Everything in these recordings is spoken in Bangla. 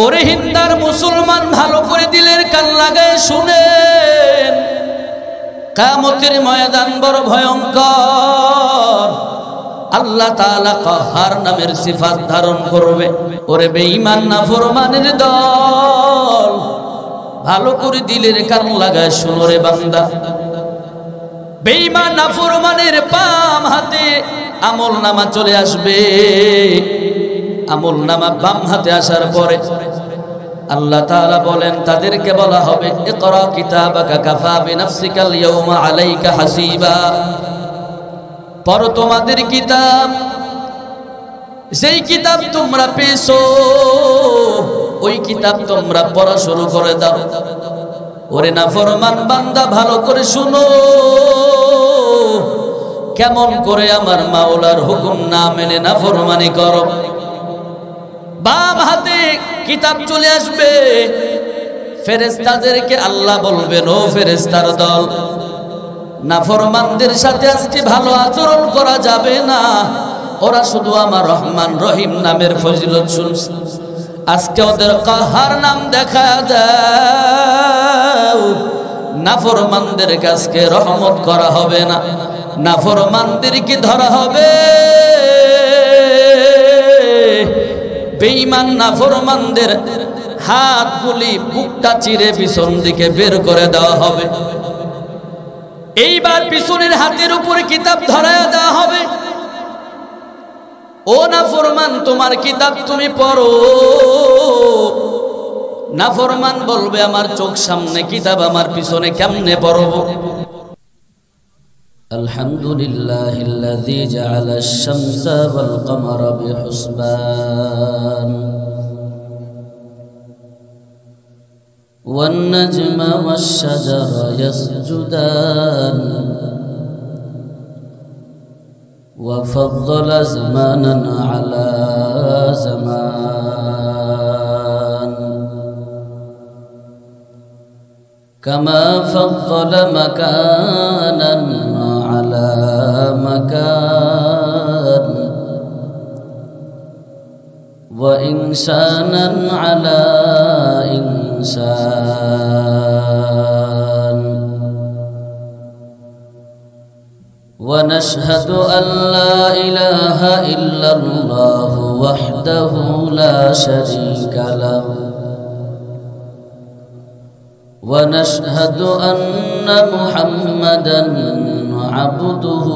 ওরে হিন্দার মুসলমান ভালো করে দিলের কান লাগায় শুনেন, কিয়ামতের ময়দান বড় ভয়ঙ্কর। আল্লাহ তাআলা কাহার নামের সিফাত ধারণ করবে। ওরে বেঈমান নাফরমানের দল, ভালো করে দিলের কান লাগায় শুনো রে বান্দা। বেঈমান নাফরমানের বাম হাতে আমলনামা চলে আসবে। আমলনামা বাম হাতে আসার পরে আল্লাহ তাআলা বলেন, তাদেরকে বলা হবে ইকরা কিতাবাকা কাফা বিনাফসিকাল ইয়াওমা আলাইকা হাসিবা। পড়ো তোমাদের কিতাব, যেই কিতাব তোমরা পেয়েছো ওই কিতাব তোমরা পড়া শুরু করে দাও। ওরে নাফরমান বান্দা ভালো করে শুনো, কেমন করে আমার মাওলার হুকুম না মেনে নাফরমানি করো। বাম হাতে কিতাব চলে আসবে, ফেরেশতাদেরকে আল্লাহ বলবেন, ও ফেরেশতার দল, নাফরমানদের সাথে আজকে ভালো আচরণ করা যাবে না। ওরা শুধু আমার রহমান রহিম নামের ফজিলত শুনছে, আজকে ওদের কাহার নাম দেখা দাও। নাফরমানদের কাছে রহমত করা হবে না, নাফরমানদেরকে ধরা হবে। বেঈমান নাফরমানদের হাতগুলি বুকটা চিরে পিছন দিকে বের করে দেওয়া হবে। এইবার পিছনের হাতের উপরে কিতাব ধরায়া দেওয়া হবে। ও নাফরমান, তোমার কিতাব তুমি পড়ো। নাফরমান বলবে, আমার চোখ সামনে কিতাব, আমার পিছনে কেমনে পড়ব? আলহামদুলিল্লাহিল্লাযী জাআলাশ শামসা ওয়াল কমারা বিহুসবান ওয়ান নাজমা ওয়াশ শাজারা ইয়াসজুদান ওয়া ফাদ্দালা জামানান আলা জামান কামা ফাদ্দালা মাকানান আলা মাকান ওয়া ইনসানান আলা ইনসান ওয়া নাশহাদু আন লা ইলাহা ইল্লাল্লাহু ওয়াহদাহু লা শারীকা লাহু ونشهد أن محمدًا عبده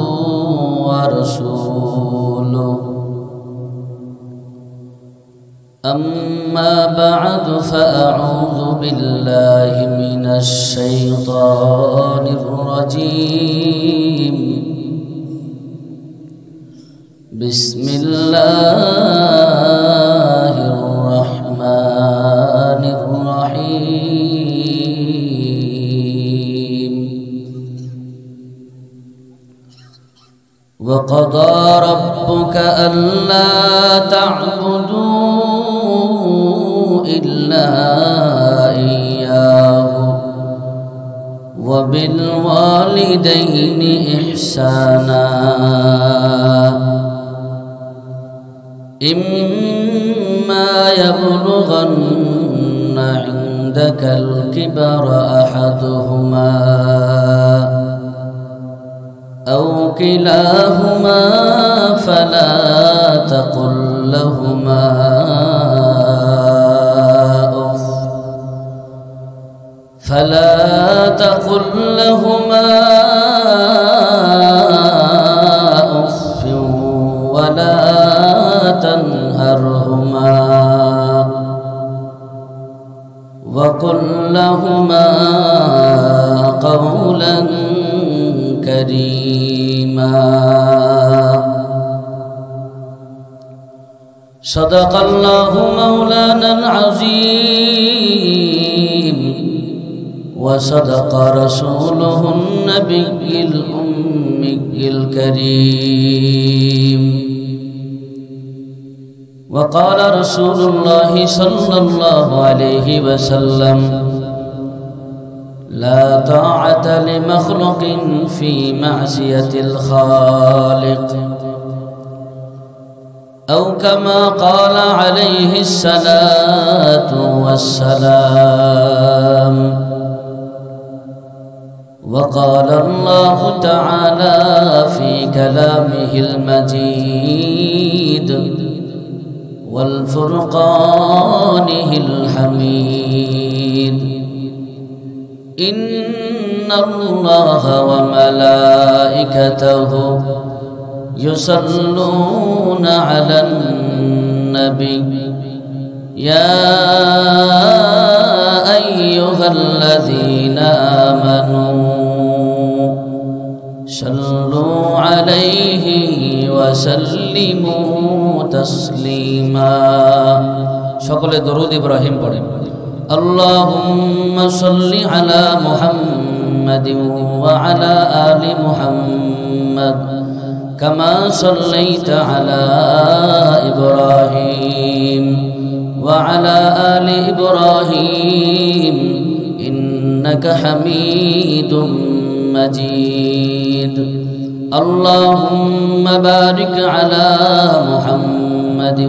ورسوله أما بعد فأعوذ بالله من الشيطان الرجيم بسم الله الرحمن الرحيم وقضى ربك ألا تعبدوا إلا إياه وبالوالدين إحسانا إما يبلغن عندك الكبر أحدهما أو كلاهما فلا تقل لهما أف ولا تنهرهما وقل لهما قولا كريما صدق الله مولانا العظيم وصدق رسوله النبي الأمي الكريم وقال رسول الله صلى الله عليه وسلم لا طاعة لمخلوق في معصية الخالق أو كما قال عليه الصلاة السلام. وقال الله تعالى في كلامه المجيد والفرقانه الحميد: إن الله وملائكته يصلون على النبي يا أيها الذين آمنوا صلوا عليه وسلموا تسليما. সকলে দরুদ ইব্রাহিম পড়েন। اللهم صل على محمد وعلى آل محمد كما صليت على إبراهيم وعلى آل إبراهيم إنك حميد مجيد. اللهم بارك على محمد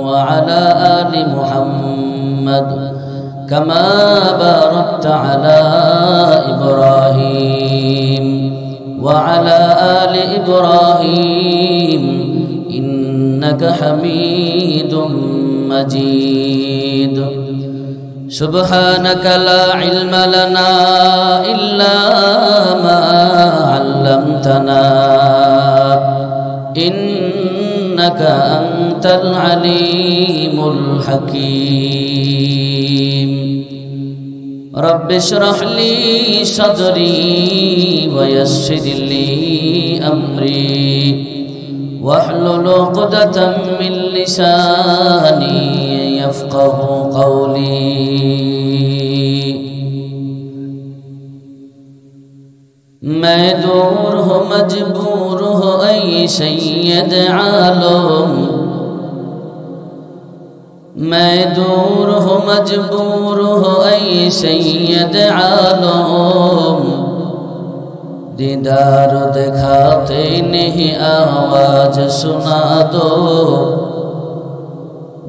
وعلى آل محمد كما باركت على إبراهيم وعلى آل إبراهيم إنك حميد مجيد. سبحانك لا علم لنا إلا ما علمتنا إنك أنت العليم الحكيم. رب اشرح لي صدري ويسر لي أمري واحلل عقدة من لساني يفقه قولي. मैं दूर हो मजबूर हो ऐ सैयद आलम, मैं दूर हो मजबूर हो ऐ सैयद आलम, दीदार दिखाते नहीं आवाज सुना दो,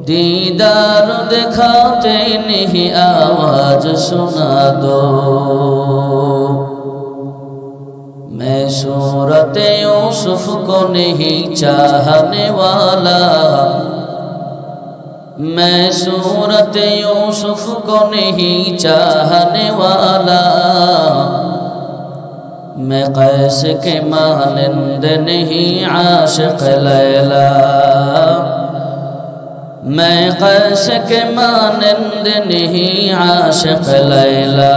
दीदार दिखाते नहीं आवाज सुना दो। मैं सूरत यूसुफ को नहीं चाहने वाला, मैं सूरत यूसुफ को नहीं चाहने वाला, मैं कैस के मानंद नहीं आशिक लैला, मैं कैस के मानंद नहीं आशिक लैला,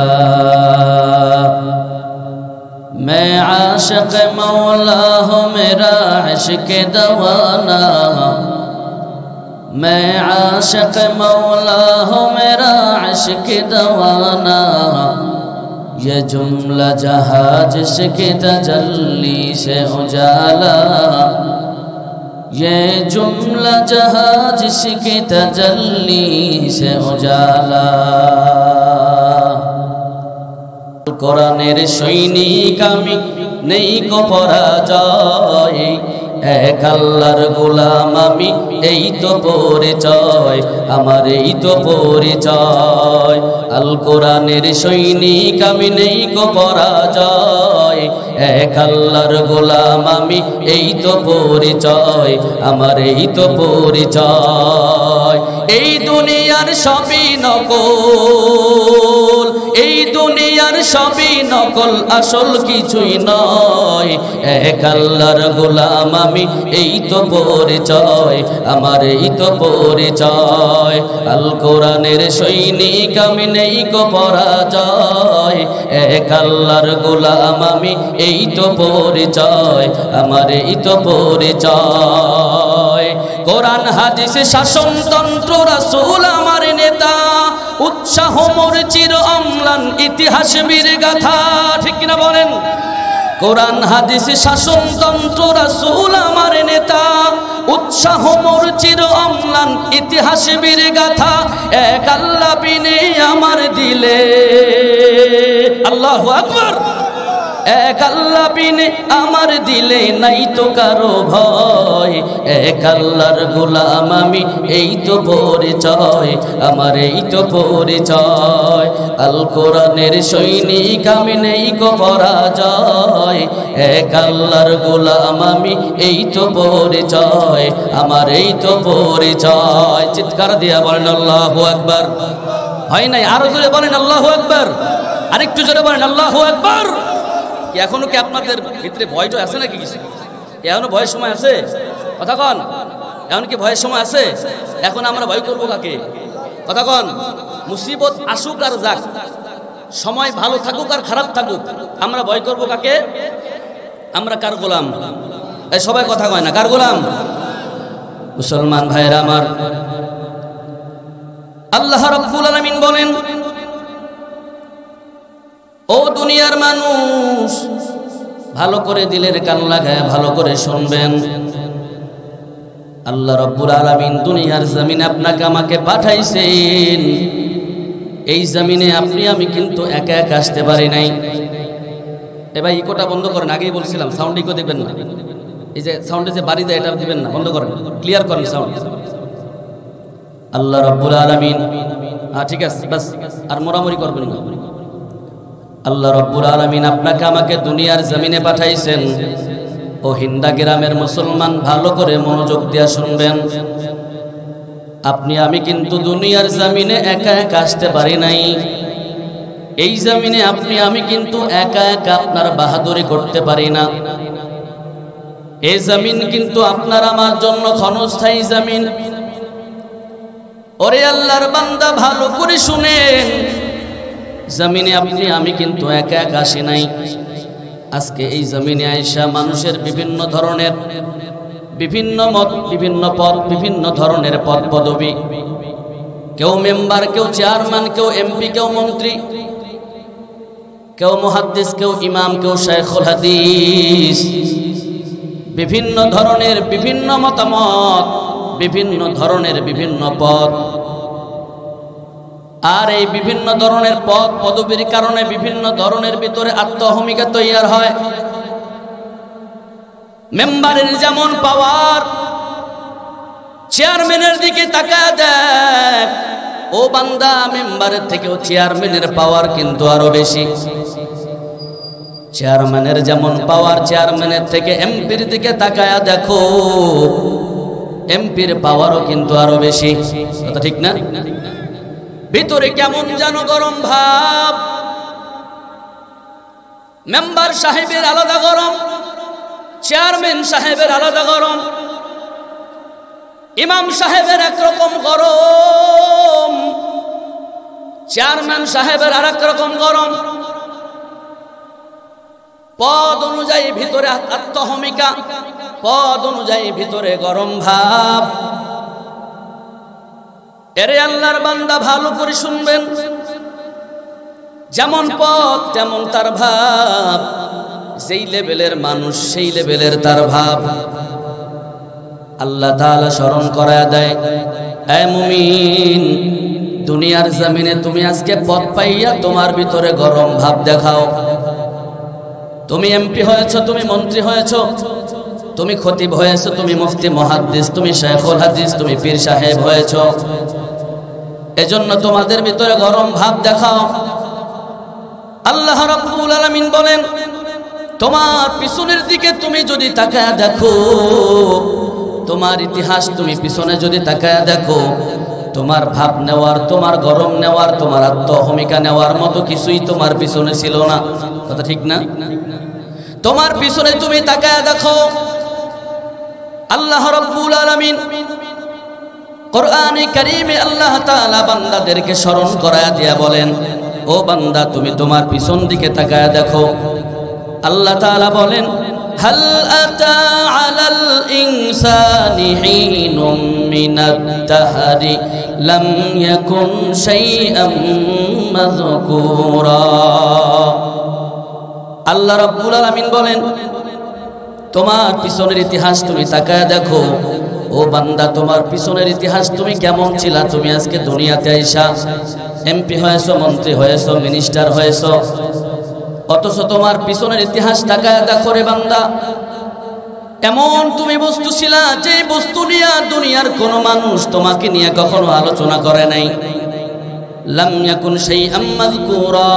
मैं आशिक मौला हूँ मेरा इश्क दवाना, मैं आशिक मौला हूँ मेरा इश्क दवाना, ये जुमला जहाँ जिसके तजल्ली से उजाला, ये जुमला जहाँ जिसके तजल्ली से उजाला। কোরআনের সৈনিক আমি নেই কো পরাজয়, এক আল্লাহর গোলাম আমি এই তো পরিচয়, আমার এই তো পরিচয়। আল কোরআনের সৈনিক আমি নেই কো পরাজয়, এক আল্লাহর গোলাম আমি এই তো পরিচয়, আমার এই তো পরিচয়। এই দুনিয়ার সবই নকল, এই দুনিয়ার সবই নকল, আসল কিছুই নয়, এক আল্লাহর গোলাম আমি এই তো পরিচয়, আমার এই তো পরিচয়। আল কোরআনের সৈনিক আমি নেই কো পরাজয়, এক আল্লাহর গোলাম আমি এই তো পরিচয়, আমার এই তো পরিচয়। কোরআন হাদিস শাসনতন্ত্র রাসূল আমার নেতা, উৎসাহ মোর চির অম্লান ইতিহাস বীর গাথা, ঠিক কিনা বলেন? কোরআন হাদিস শাসনতন্ত্র রাসূল আমার নেতা, উৎসাহ মোর চির অম্লান ইতিহাস বীর গাথা, এক আল্লাহ বিনে আমার দিলে। আল্লাহু আকবার। এক আল্লাহ বিনে আমার দিলে নাই তো কারো ভয়, এক আল্লাহর গোলাম আমি এই তো পরিচয়, আমার এই তো পরিচয়। আল কোরআনের সৈনিক আমি নেই কো পরাজয়, এক আল্লাহর গোলাম আমি এই তো পরিচয়, আমার এই তো পরিচয়। চিৎকার দিয়া বলেন আল্লাহু আকবার। হয় নাই? আরো জোরে বলেন আল্লাহু আকবার। আরেকটু জোরে বলেন আল্লাহু আকবার। কি এখনো কি আপনাদের ভিতরে ভয়টা আছে নাকি? কিছু এখনো ভয়ের সময় আছে? কথা কন, এখন কি ভয়ের সময় আছে? এখন আমরা ভয় করবো কাকে? কথা কন। মুসিবত আসুক আর যাক, সময় ভালো থাকুক আর খারাপ থাকুক, আমরা ভয় করবো কাকে? আমরা কার গোলাম? এই সবাই কথা কয় না, কার গোলাম? মুসলমান ভাইরা আমার, আল্লাহ রাব্বুল আলামিন বলেন, ও দুনিয়ার মানুষ, ভালো করে দিলের কান লাগায় ভালো করে শুনবেন। আল্লাহ রাব্বুল আলামিন দুনিয়ার জমিনে আপনাকে আমাকে পাঠাইছেন। এই জমিনে আপনি আমি কিন্তু একা একা আসতে পারি নাই। এ ভাই ইকোটা বন্ধ করেন, আগেই বলছিলাম সাউন্ড ইকো দিবেন না। এই যে সাউন্ডে যে বাড়ি দেয় এটা দিবেন না, বন্ধ করেন, ক্লিয়ার করেন সাউন্ড। আল্লাহ রাব্বুল আলামিন, ঠিক আছে বাস, আর মোরামরি করবেন না। আল্লাহ রাব্বুল আলামিন আপনাকে আমাকে দুনিয়ার জমিনে পাঠাইছেন। ও হিন্দা গ্রামের মুসলমান, ভালো করে মনোযোগ দিয়ে শুনবেন। আপনি আমি কিন্তু দুনিয়ার জমিনে একা একা আসতে পারি নাই। এই জমিনে আপনি আমি কিন্তু একা একা আপনার বাহাদুরি করতে পারি না। এই জমিন কিন্তু আপনার আমার জন্য ক্ষণস্থায়ী জমিন। ওরে আল্লাহর বান্দা, ভালো করে শুনেন, জমিনে আপনি আমি কিন্তু একা একা আসি নাই। আজকে এই জমিনে আইসা মানুষের বিভিন্ন ধরনের বিভিন্ন মত, বিভিন্ন পদ, বিভিন্ন ধরনের পদ পদবী, কেউ মেম্বার, কেউ চেয়ারম্যান, কেউ এমপি, কেউ মন্ত্রী, কেউ মুহাদ্দিস, কেউ ইমাম, কেউ শাইখুল হাদিস, বিভিন্ন ধরনের বিভিন্ন মতামত, বিভিন্ন ধরনের বিভিন্ন পদ। আর এই বিভিন্ন ধরনের পদ পদবীর কারণে বিভিন্ন ধরনের ভিতরে আত্মহমিকা তৈরি হয়। মেম্বারের যেমন পাওয়ার, চেয়ারম্যানের দিকে তাকায় দেখ, ও বান্দা, মেম্বারের থেকেও চেয়ারম্যানের পাওয়ার কিন্তু আরো বেশি। চেয়ারম্যানের যেমন পাওয়ার, চেয়ারম্যানের থেকে এমপির দিকে তাকায় দেখো, এমপির পাওয়ারও কিন্তু আরো বেশি। কথা ঠিক না? ভিতরে কেমন যেন গরম ভাব। মেম্বার সাহেবের আলাদা গরম, চেয়ারম্যান সাহেবের আলাদা গরম, ইমাম সাহেবের একরকম গরম, চেয়ারম্যান সাহেবের আর এক রকম গরম। পদ অনুযায়ী ভিতরে আত্মহমিকা, পদ অনুযায়ী ভিতরে গরম ভাব। এরে আল্লাহর বান্দা, ভালো করে শুনবেন, যেমন পদ তেমন তার ভাব, যেই লেভেলের মানুষ সেই লেভেলের তার ভাব। আল্লাহ তাআলা স্মরণ করায় দেয়, এ মুমিন, দুনিয়ার জমিনে তুমি আজকে পদ পাইয়া তোমার ভিতরে গরম ভাব দেখাও। তুমি এমপি হয়েছো, তুমি মন্ত্রী হয়েছো, তুমি খতিব হয়েছো, তুমি মুফতি মুহাদ্দিস, তুমি শাইখুল হাদিস, তুমি পীর সাহেব হয়েছো। এজন্য তোমাদের ভিতরে গরম ভাব দেখাও। আল্লাহ রাব্বুল আলামিন বলেন, তোমার পিছনের দিকে তুমি যদি তাকায় দেখো, তোমার ইতিহাস তুমি পিছনে যদি তাকায় দেখো, তোমার ভাব নেওয়ার, তোমার গরম নেওয়ার, তোমার আত্মহমিকা নেওয়ার মতো কিছুই তোমার পিছনে ছিল না। কথা ঠিক না? তোমার পিছনে তুমি তাকায় দেখো, আল্লাহ রাব্বুল আলামিন কোরআনে কারীমে আল্লাহ তাআলা বান্দাদেরকে স্মরণ করায়া দিয়া বলেন, ও বান্দা, তুমি তোমার পিছন দিকে তাকায় দেখো। আল্লাহ তাআলা বলেন, হাল আতা আলাল ইনসানি হিনুম মিনাত দাহরি লাম ইয়াকুন শাইআম মাযকুরা। আল্লাহ রাব্বুল আলামিন বলেন, তোমার পিছনের ইতিহাস তুমি তাকায় দেখো। ও বান্দা, তোমার পিছনের ইতিহাস তুমি কেমন ছিলা? তুমি আজকে দুনিয়াতে আইসা এমপি হয়েছো, মন্ত্রী হয়েছো, মিনিস্টার হয়েছো, অথচ তোমার পিছনের ইতিহাস তাকায় দেখো রে বান্দা, এমন তুমি বস্তু ছিলা যে বস্তু নিয়ে দুনিয়ার কোন মানুষ তোমাকে নিয়ে কখনো আলোচনা করে নাই। লাম ইয়াকুন শাইআম মাযকুরা,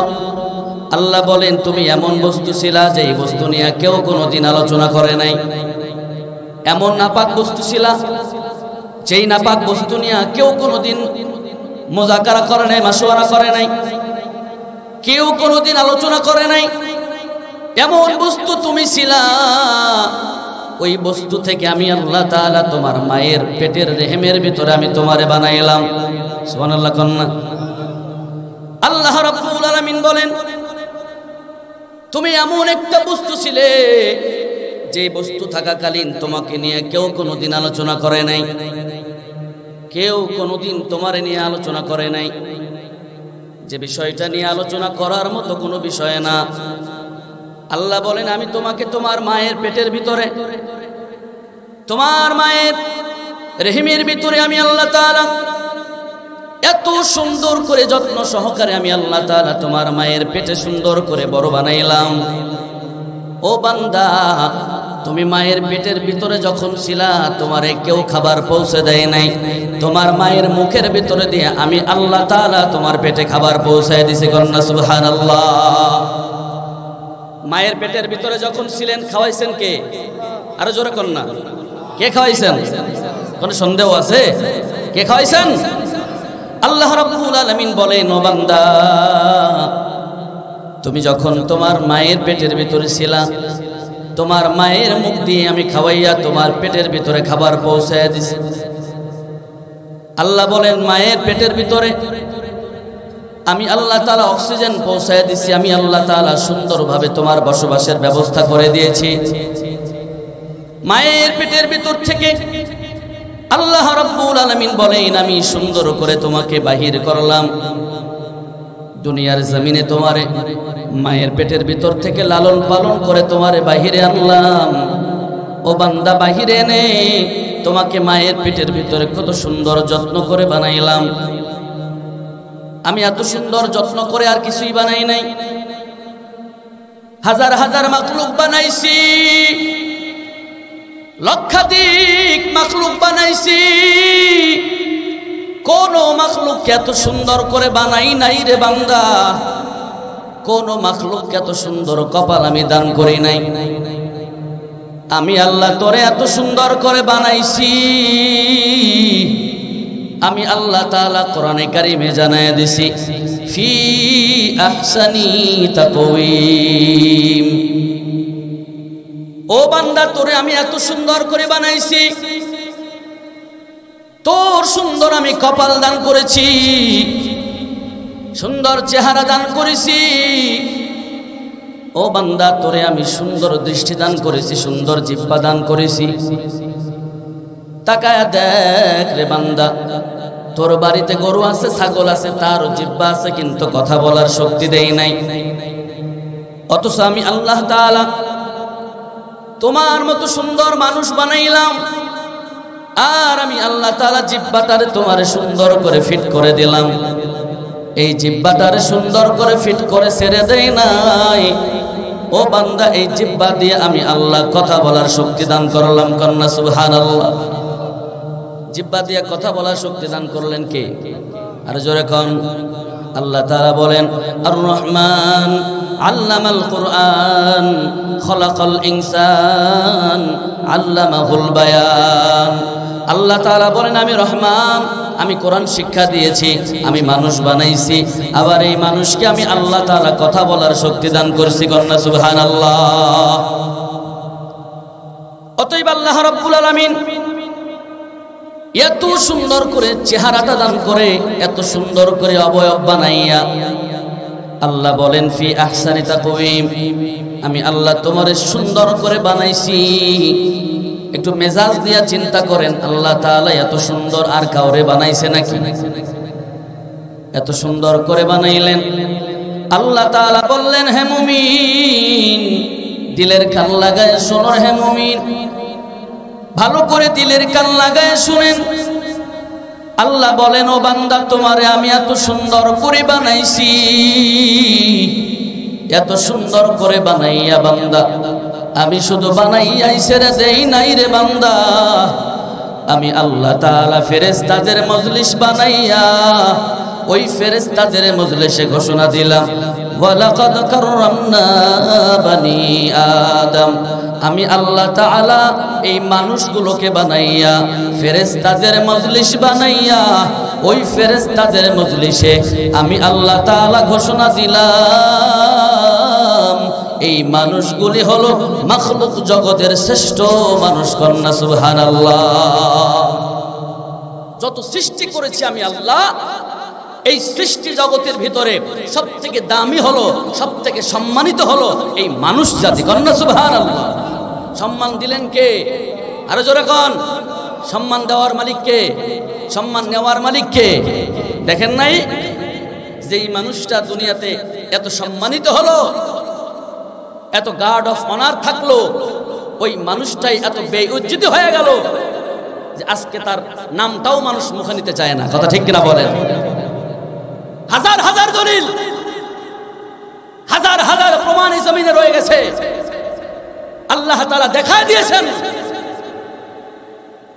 আল্লাহ বলেন তুমি এমন বস্তু ছিলা যে বস্তু নিয়ে কেউ কোনোদিন আলোচনা করে নাই। এমন নাপাক বস্তু ছিলা যেই নাপাক বস্তু নিয়ে কেউ কোনোদিন মুযাকারা করে নাই, মাশওয়ারা করে নাই, কেউ কোনোদিন আলোচনা করে নাই। এমন বস্তু তুমি ছিলা, ওই বস্তু থেকে আমি আল্লাহ তাআলা তোমার মায়ের পেটের রেহেমের ভিতরে আমি তোমারে বানাইলাম। সুবহানাল্লাহ কন্যা। আল্লাহ রাব্বুল আলামিন বলেন তুমি এমন একটা বস্তু ছিলে যে বস্তু থাকাকালীন তোমাকে নিয়ে কেউ কোনোদিন আলোচনা করে নাই, কেউ কোনোদিন তোমারে নিয়ে আলোচনা করে নাই। যে বিষয়টা নিয়ে আলোচনা করার মতো কোনো বিষয় না। আল্লাহ বলেন আমি তোমাকে তোমার মায়ের পেটের ভিতরে, তোমার মায়ের রেহেমের ভিতরে আমি আল্লাহ তাআলা এত সুন্দর করে যত্ন সহকারে আমি আল্লাহ তাআলা তোমার মায়ের পেটে সুন্দর করে বড় বানাইলাম। ও বান্দা, তুমি মায়ের পেটের ভিতরে যখন ছিলা তোমারে কেউ খাবার পৌঁছে দেয় নাই, তোমার মায়ের মুখের ভিতরে দিয়ে আমি আল্লাহ তাআলা তোমার পেটে খাবার পৌঁছায় দিছি। কন্যা সুবহানাল্লাহ। মায়ের পেটের ভিতরে যখন ছিলেন খাওয়াইছেন কে? আরো জোরে কন্যা, কে খাওয়াইছেন? কোন সন্দেহ আছে? কে খাওয়াইছেন? আল্লাহ রাব্বুল আলামিন বলেন ও বান্দা, তুমি যখন তোমার মায়ের পেটের ভিতরে ছিলা তোমার মায়ের মুখ দিয়ে আমি খাওয়াইয়া তোমার পেটের ভিতরে খাবার পৌঁছায় দিছি। আল্লাহ বলেন মায়ের পেটের ভিতরে আমি আল্লাহ তাআলা অক্সিজেন পৌঁছায় দিছি, আমি আল্লাহ তাআলা সুন্দরভাবে তোমার বসবাসের ব্যবস্থা করে দিয়েছি। মায়ের পেটের ভিতর থেকে আল্লাহ রাব্বুল আলামিন বলেন আমি সুন্দর করে তোমাকে বাহির করলাম দুনিয়ার জমিনে, তোমারে মায়ের পেটের ভিতর থেকে লালন পালন করে তোমারে বাহিরে আনলাম। ও বান্দা, বাহিরে এনে তোমাকে মায়ের পেটের ভিতরে কত সুন্দর যত্ন করে বানাইলাম। আমি এত সুন্দর যত্ন করে আর কিছুই বানাই নাই। হাজার হাজার মাখলুক বানাইছি, লক্ষাধিক মাখলুক বানাইছি, কোন মাখলুককে এত সুন্দর করে বানাই নাই রে বান্দা। কোন মাখলুককে এত সুন্দর কপাল আমি দান করি নাই। আমি আল্লাহ তোরে এত সুন্দর করে বানাইছি। আমি আল্লাহ তাআলা কোরআনে কারিমে জানায় দিছি ফি আহসানি তাকওয়িম। ও বান্দা, তোরে আমি এত সুন্দর করে বানাইছি, তোর সুন্দর আমি কপাল দান করেছি, সুন্দর চেহারা দান করেছি। ও বান্দা, তোরে আমি সুন্দর দৃষ্টি দান করেছি, সুন্দর জিহ্বা দান করেছি। তাকায়া দেখ রে বান্দা, তোর বাড়িতে গরু আছে, ছাগল আছে, তার জিহ্বা আছে, কিন্তু কথা বলার শক্তি দেই নাই। অথচ আমি আল্লাহ তাআলা তোমার মতো সুন্দর মানুষ বানাইলাম, আর আমি আল্লাহ তাআলা জিহ্বাটারে তোমারে সুন্দর করে ফিট করে দিলাম। এই জিহ্বাটারে সুন্দর করে ফিট করে ছেড়ে দেই নাই। ও বান্দা, এই জিহ্বা দিয়ে আমি আল্লাহ কথা বলার শক্তি দান করলাম। কন্যা সুবহানাল্লাহ। জিহ্বা দিয়ে কথা বলার শক্তি দান করলেন কে? আর জোরে কোন। আল্লাহ তাআলা বলেন আর রহমান আল্লামাল কুরআন খলাকাল ইনসান আল্লামাহুল বায়ান। আল্লাহ তাআলা বলেন আমি রহমান, আমি কোরআন শিক্ষা দিয়েছি, আমি মানুষ বানাইছি, আবার এই মানুষকে আমি আল্লাহ তাআলা কথা বলার শক্তি দান করেছি। কন্যা সুবহানাল্লাহ। অতএব আল্লাহ রাব্বুল আলামিন এত সুন্দর করে চেহারাটা দান করে, এত সুন্দর করে অবয়ব বানাইয়া আল্লাহ বলেন ফি আহসানি তাকওয়িম, আমি আল্লাহ তোমারে সুন্দর করে বানাইছি। একটু মেজাজ দিয়া চিন্তা করেন, আল্লাহ তাআলা এত সুন্দর আর কাউরে বানাইছে নাকি? এত সুন্দর করে বানাইলেন। আল্লাহ তাআলা বললেন হে মুমিন, দিলের কান লাগায় শোনো হে মুমিন, ভালো করে দিলের কান লাগায় শুনেন। আল্লাহ বলেন ও বান্দা, তোমারে আমি এত সুন্দর করে বানাইছি, এত সুন্দর করে বানাইয়া বান্দা, আমি শুধু বানাইয়াই ছেড়ে দেই নাই রে বান্দা, আমি আল্লাহ তাআলা ফেরেশতাদের মজলিস বানাইয়া ওই ফেরেশতাদের মজলিসে ঘোষণা দিলাম, ওয়ালাকাদ কাররামনা বানি আদম, আমি আল্লাহ তাআলা এই মানুষগুলোকে বানাইয়া ফেরেশতাদের মজলিস বানাইয়া ওই ফেরেশতাদের মজলিসে আমি আল্লাহ তাআলা ঘোষণা দিলাম, এই মানুষগুলি হলো মাখলুক জগতের শ্রেষ্ঠ মানুষ। কন্যা সুবহানাল্লাহ। যত সৃষ্টি করেছি আমি আল্লাহ, এই সৃষ্টি জগতের ভিতরে সবথেকে দামি হলো, সবথেকে সম্মানিত হলো এই মানুষ জাতি। কন্যা সুবহানাল্লাহ। সম্মান দিলেন কে? আরো জোরে কোন? সম্মান দেওয়ার মালিক কে? সম্মান নেওয়ার মালিক কে? দেখেন নাই যে এই মানুষটা দুনিয়াতে এত সম্মানিত হলো, এত গার্ড অফ অনার থাকলো, ওই মানুষটাই এত বেইজ্জতি হয়ে গেল যে আজকে তার নামটাও মানুষ মুখে নিতে চায় না। কথা ঠিক কিনা বলেন? হাজার হাজার দলিল, হাজার হাজার প্রমাণ এই জমিনে রয়ে গেছে। আল্লাহ তাআলা দেখায় দিয়েছেন।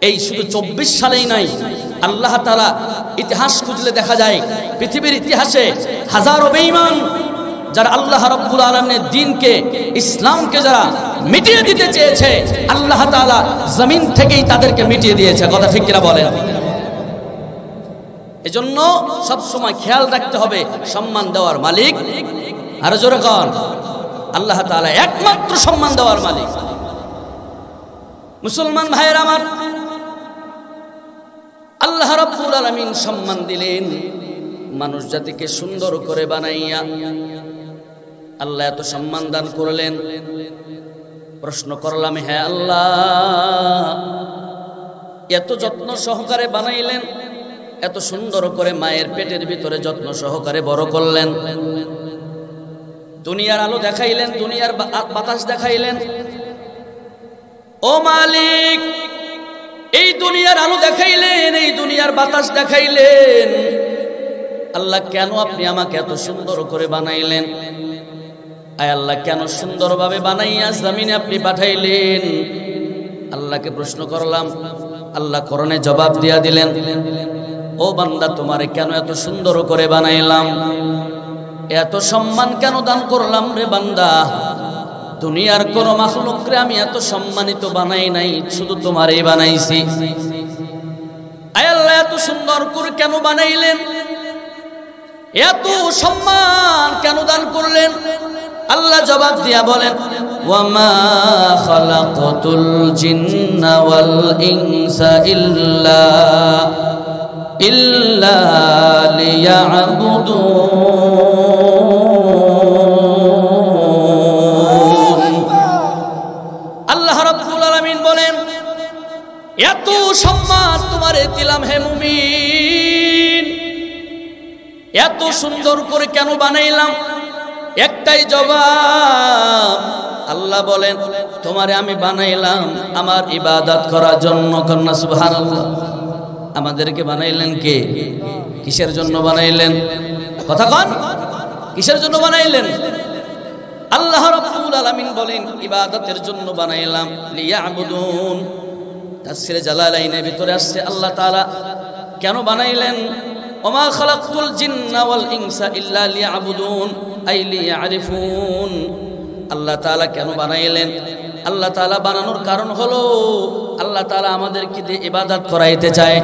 এই শুধু 24 সালেই নাই, আল্লাহ তাআলা ইতিহাস খুঁজলে দেখা যায় পৃথিবীর ইতিহাসে হাজারো বেঈমান যারা আল্লাহ রাব্বুল আলামিনের দ্বীনকে, ইসলামকে যারা মিটিয়ে দিতে চেয়েছে, আল্লাহ তাআলা জমিন থেকেই তাদেরকে মিটিয়ে দিয়েছে। কথা ঠিক কিনা বলেন? এজন্য সব সময় খেয়াল রাখতে হবে সম্মান দেওয়ার মালিক, আর জোরে কর, আল্লাহ তাআলা একমাত্র সম্মান দেওয়ার মালিক। মুসলমান ভাইয়েরা আমার, আল্লাহ রাব্বুল আলামিন সম্মান দিলেন মানুষ জাতিকে সুন্দর করে বানাইয়া। আল্লাহ এত সম্মান দান করলেন। প্রশ্ন করলাম, হ্যাঁ আল্লাহ এত যত্ন সহকারে বানাইলেন, এত সুন্দর করে মায়ের পেটের ভিতরে যত্ন সহকারে বড় করলেন, দুনিয়ার আলো দেখাইলেন, দুনিয়ার বাতাস দেখাইলেন। ও মালিক, এই দুনিয়ার আলো দেখাইলেন, এই দুনিয়ার বাতাস দেখাইলেন, আল্লাহ কেন আপনি আমাকে এত সুন্দর করে বানাইলেন? আয় আল্লাহ কেন সুন্দরভাবে বানাইয়া জমিনে আপনি পাঠাইলেন? আল্লাহকে প্রশ্ন করলাম। আল্লাহ কোরআনে জবাব দিয়া দিলেন, ও বান্দা তোমারে কেন এত সুন্দর করে বানাইলাম, এত সম্মান কেন দান করলাম রে বান্দা? দুনিয়ার কোন মাখলুকরে আমি এত সম্মানিত বানাই নাই, শুধু তোমারই বানাইছি। আয় আল্লাহ এত সুন্দর করে কেন বানাইলেন? এত সম্মান কেন দান করলেন? আল্লাহ জবাব দিয়া বলেন, ওয়ামা খালাকাতুল জিন্না ওয়াল ইনসা ইল্লা লিয়াবুদুন। আল্লাহ রাব্বুল আলামিন বলেন, এত সম্মান তোমারে দিলাম হে মুমিন, এত সুন্দর করে কেন বানাইলাম? একটাই জবাব। আল্লাহ বলেন, তোমারে আমি বানাইলাম আমার ইবাদত করার জন্য। কন্যা সুবহানাল্লাহ। আমাদেরকে বানাইলেন কে? কিসের জন্য বানাইলেন? কথা কন, কিসের জন্য বানাইলেন? আল্লাহ রাব্বুল আলামিন বলেন, ইবাদতের জন্য বানাইলাম। লিয়াবুদুন। তাফসীরে জালালাইনের ভিতরে আসছে আল্লাহ তাআলা কেন বানাইলেন? ওমা খালাকতুল জিন্না ওয়াল ইনসা ইল্লা লিয়াবুদুন আই লিয়ারিফুন। আল্লাহ তাআলা কেন বানাইলেন? আল্লাহ তাআলা বানানোর কারণ হলো আল্লাহ তাআলা আমাদেরকে দিয়ে ইবাদত করাইতে চায়।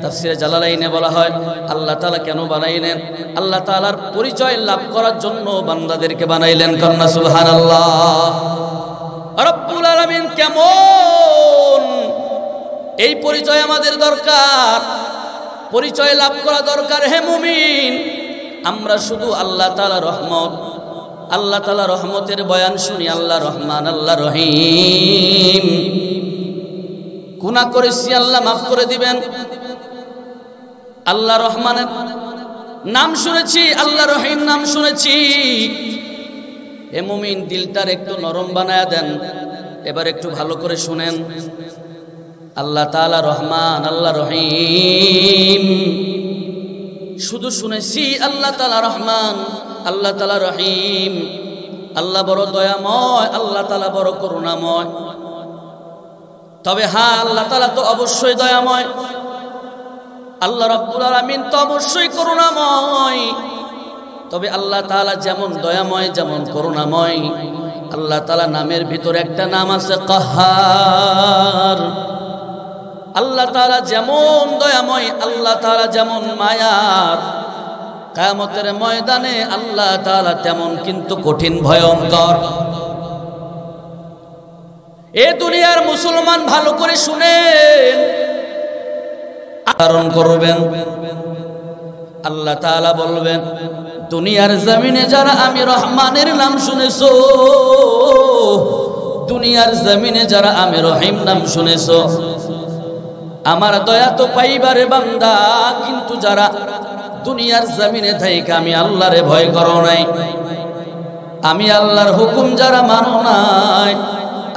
তাফসীরে জালালাইনে বলা হয় আল্লাহ তাআলা কেন বানাইলেন? আল্লাহ তাআলার পরিচয় লাভ করার জন্য বান্দাদেরকে বানাইলেন। কন্যা সুবহানাল্লাহ। রব্বুল আলামিন কেমন, এই পরিচয় আমাদের দরকার, পরিচয় লাভ করা দরকার। হে মুমিন, আমরা শুধু আল্লাহ তাআলা রহমত, আল্লাহ তাআলা রহমতের বয়ান শুনি। আল্লাহ রহমান, আল্লাহ রহিম। গুনাহ করেছি আল্লাহ মাফ করে দিবেন। আল্লাহ রহমানের নাম শুনেছি, আল্লাহ রহিম নাম শুনেছি। হে মুমিন, দিলটার একটু নরম বানায়া দেন। এবার একটু ভালো করে শুনেন। আল্লাহ তাআলা রহমান, আল্লাহ রহিম। শুধু শুনেছি আল্লাহ তাআলা রহমান, আল্লাহ তাআলা রহিম, আল্লাহ বড় দয়াময়, আল্লাহ তাআলা বড় করুণাময়। তবে হ্যাঁ, আল্লাহ তাআলা তো অবশ্যই দয়াময়, আল্লাহ রাব্বুল আলামিন তো অবশ্যই করুণাময়। তবে আল্লাহ তাআলা যেমন দয়াময়, যেমন করুণাময়, আল্লাহ তাআলা নামের ভিতরে একটা নাম আছে কাহ্হার। আল্লাহ তাআলা যেমন দয়াময়, আল্লাহ তাআলা যেমন মায়ার, কিয়ামতের ময়দানে আল্লাহ তাআলা তেমন কিন্তু কঠিন ভয়ঙ্কর। এ দুনিয়ার মুসলমান ভালো করে শুনেন, ধারণ করবেন। আল্লাহ তাআলা বলবেন, দুনিয়ার জমিনে যারা আমি রহমানের নাম শুনেছো, দুনিয়ার জমিনে যারা আমি রহিম নাম শুনেছো, আমার দয়া তো পাইবারে বান্দা, কিন্তু যারা দুনিয়ার জমিনে থেকে আমি আল্লাহরে ভয় করো নাই, আমি আল্লাহর হুকুম যারা মানো নাই,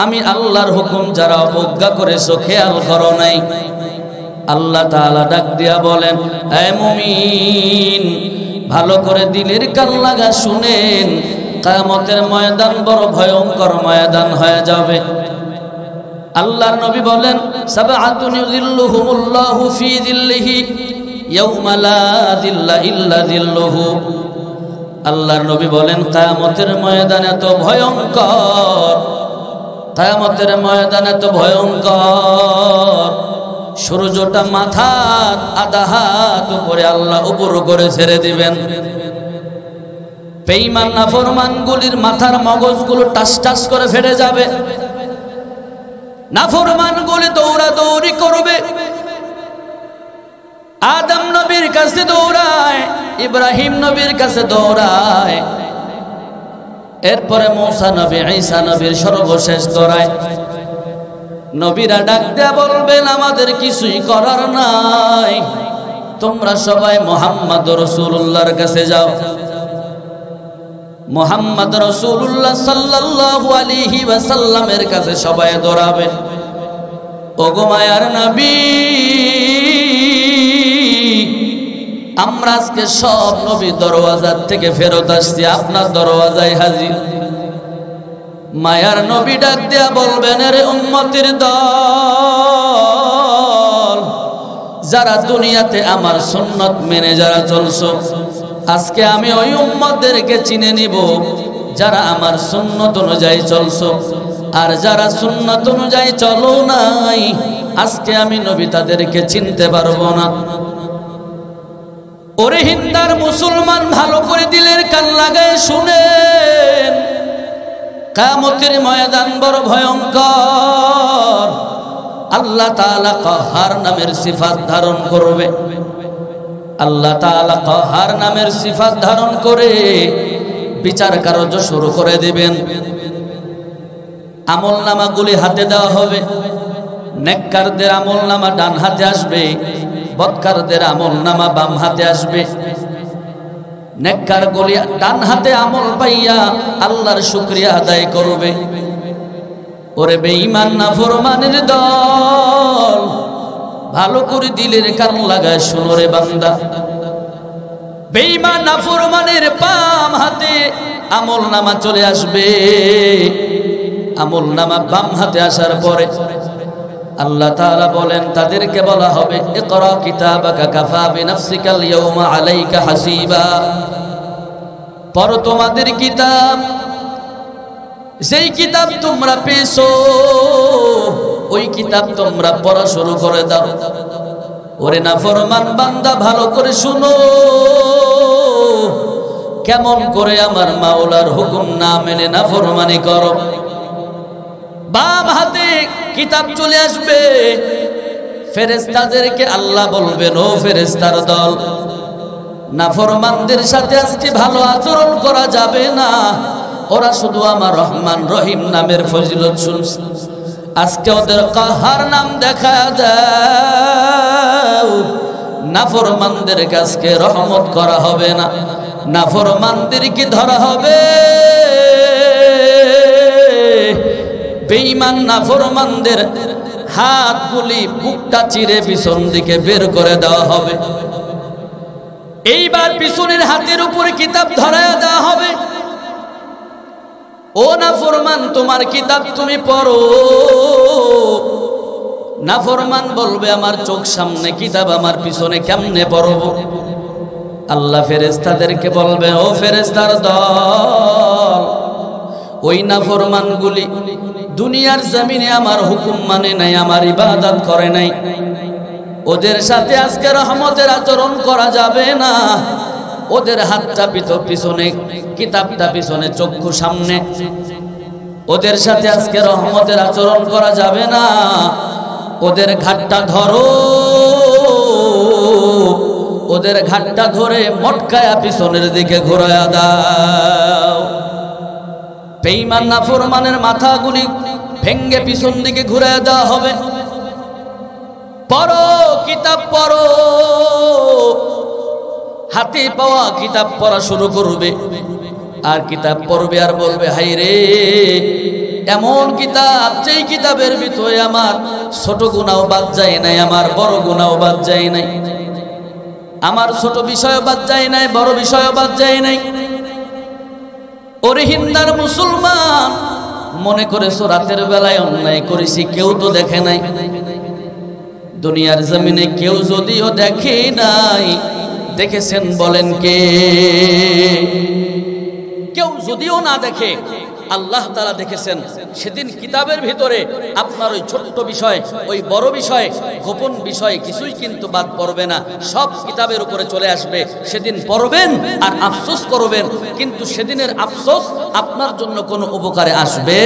আমি আল্লাহর হুকুম যারা অবজ্ঞা করেছো, খেয়াল করো নাই, আল্লাহ তাআলা ডাক দিয়া বলেন, হে মুমিন, ভালো করে দিলের কান লাগা শুনেন, কিয়ামতের ময়দান বড় ভয়ঙ্কর ময়দান হয়ে যাবে। আল্লাহর নবী বলেন, সাবআতুন ইউযিল্লুহুমুল্লাহু ফি যিল্লিহি ইয়াওমা লা যিল্লা ইল্লা যিল্লুহু। আল্লাহর নবী বলেন, কিয়ামতের ময়দান এত ভয়ঙ্কর, কিয়ামতের ময়দান এত ভয়ঙ্কর, সূর্যটা মাথার আধা হাত উপরে আল্লাহ উপর করে ছেড়ে দিবেন। বেঈমান নাফরমানগুলির মাথার মগজগুলো টাস টাস করে ফেটে যাবে। নাফরমানগুলি দৌড়াদৌড়ি করবে, আদম নবীর কাছে দৌড়ায়, ইব্রাহিম নবীর কাছে দৌড়ায়, এরপরে মূসা নবী, ঈসা নবীর সর্বশেষ দৌড়ায়। নবীরা ডাক দেয়া বলবেন, আমাদের কিছুই করার নাই, তোমরা সবাই মুহাম্মদ রাসূলুল্লাহর কাছে যাও। মুহাম্মদ রাসূলুল্লাহ সাল্লাল্লাহু আলাইহি ওয়াসাল্লামের কাছে সবাই দৌড়াবে। ওগো মায়ার নবী, আমরা আজকে সব নবী দরওয়াজা থেকে ফেরত আসছি, আপনার দরওয়াজায় হাজির। মায়ার নবী ডাক দেয়া বলবেন, রে উম্মতের দল, যারা দুনিয়াতে আমার সুন্নত মেনে যারা চলছো, আজকে আমি ওই উম্মতদেরকে চিনে নিব যারা আমার সুন্নত অনুযায়ী চলছো। আর যারা সুন্নত অনুযায়ী চলো নাই, আজকে আমি নবী তাদেরকে চিনতে পারবো না। ওরে হিন্দার মুসলমান, ভালো করে দিলের কান লাগায় শুনেন, কিয়ামতের ময়দান বড় ভয়ঙ্কর। আল্লাহ তাআলা কাহ্হার নামের সিফাত ধারণ করবে। আল্লাহ তাআলা কাহ্হার নামের সিফাত ধারণ করে বিচার কার্য শুরু করে দিবেন। আমলনামাগুলি হাতে দেওয়া হবে। নেককারদের আমলনামা ডান হাতে আসবে, বদকারদের আমলনামা বাম হাতে আসবে। নেককারগুলি ডান হাতে আমল পাইয়া আল্লাহর শুকরিয়া আদায় করবে। ওরে বেঈমান নাফরমানের দল, ভালো করে দিলের কান লাগায় শোনো রে বান্দা। বেঈমান নাফরমানের বাম হাতে আমলনামা চলে আসবে। আমলনামা বাম হাতে আসার পরে আল্লাহ তাআলা বলেন, তাদেরকে বলা হবে, ইকরা কিতাবাকা কাফা বিনাফসিকাল ইয়াওমা আলাইকা হাসিবা। পড়ো তোমাদের কিতাব, যেই কিতাব তোমরা পেয়েছো, ওই কিতাব তোমরা পড়া শুরু করে দাও। ওরে নাফরমান বান্দা, ভালো করে শুনো, কেমন করে আমার মাওলার হুকুম না মেনে নাফরমানি করো। বাম হাতে কিতাব চলে আসবে। ফেরেশতাদেরকে আল্লাহ বলবেন, ও ফেরেশতার দল, নাফরমানদের সাথে আজকে ভালো আচরণ করা যাবে না। ওরা শুধু আমার রহমান রহিম নামের ফজিলত শুনছে, আজকে ওদের কাহ্হার নাম দেখা দাও। নাফরমানদের কাছে রহমত করা হবে না, নাফরমানদেরকে ধরা হবে। বেঈমান নাফরমানদের হাতগুলি বুকটা চিরে পিছন দিকে বের করে দেওয়া হবে। এইবার পিছনের হাতের উপরে কিতাব ধরায় দেওয়া ও নাফরমান, তোমার কিতাব তুমি পড়ো। নাফরমান বলবে আমার চোখ সামনে কিতাব, আমার পিছনে কেমনে পড়ব? আল্লাহ ফেরেশতাদেরকে বলবে, ও ফেরেশতার দল, ওই নাফরমানগুলি দুনিয়ার জমিনে আমার হুকুম মানে নাই, আমার ইবাদত করে নাই, ওদের সাথে আজকে রহমতের আচরণ করা যাবে না। ওদের হাতটা পিছনে, কিতাবটা পিছনে, চক্ষু সামনে, ওদের সাথে আজকে রহমতের আচরণ করা যাবে না। ওদের ঘাটটা ধরো, ওদের ঘাটটা ধরে মটকায়া পিছনের দিকে ঘুরায়া দাও। বেঈমান নাফরমানের মাথাগুলি ভেঙ্গে পিছন দিকে ঘুরায়া দেওয়া হবে। পড়ো, কিতাব পড়ো। হাতে পাওয়া কিতাব পড়া শুরু করবে, আর কিতাব পড়বে আর বলবে, হাই রে, এমন কিতাব যেই কিতাবের ভিতরে আমার ছোট গুনাও বাদ যায় নাই, আমার বড় গুনাও বাদ যায় নাই, আমার ছোট বিষয় বাদ যায় নাই, বড় বিষয় বাদ যায় নাই। ওরে হিন্দার মুসলমান, মনে করেছো রাতের বেলায় অন্যায় করেছি, কেউ তো দেখে নাই। দুনিয়ার জমিনে কেউ যদিও দেখে নাই, দেখেছেন বলেন কে? কেউ যদিও না দেখে, আল্লাহ তাআলা দেখেছেন। সেদিন কিতাবের ভিতরে আপনার ওই ছোট্ট বিষয়, ওই বড় বিষয়, গোপন বিষয় কিছুই কিন্তু বাদ পড়বে না, সব কিতাবের উপরে চলে আসবে। সেদিন পড়বেন আর আফসোস করবেন, কিন্তু সেদিনের আফসোস আপনার জন্য কোনো উপকারে আসবে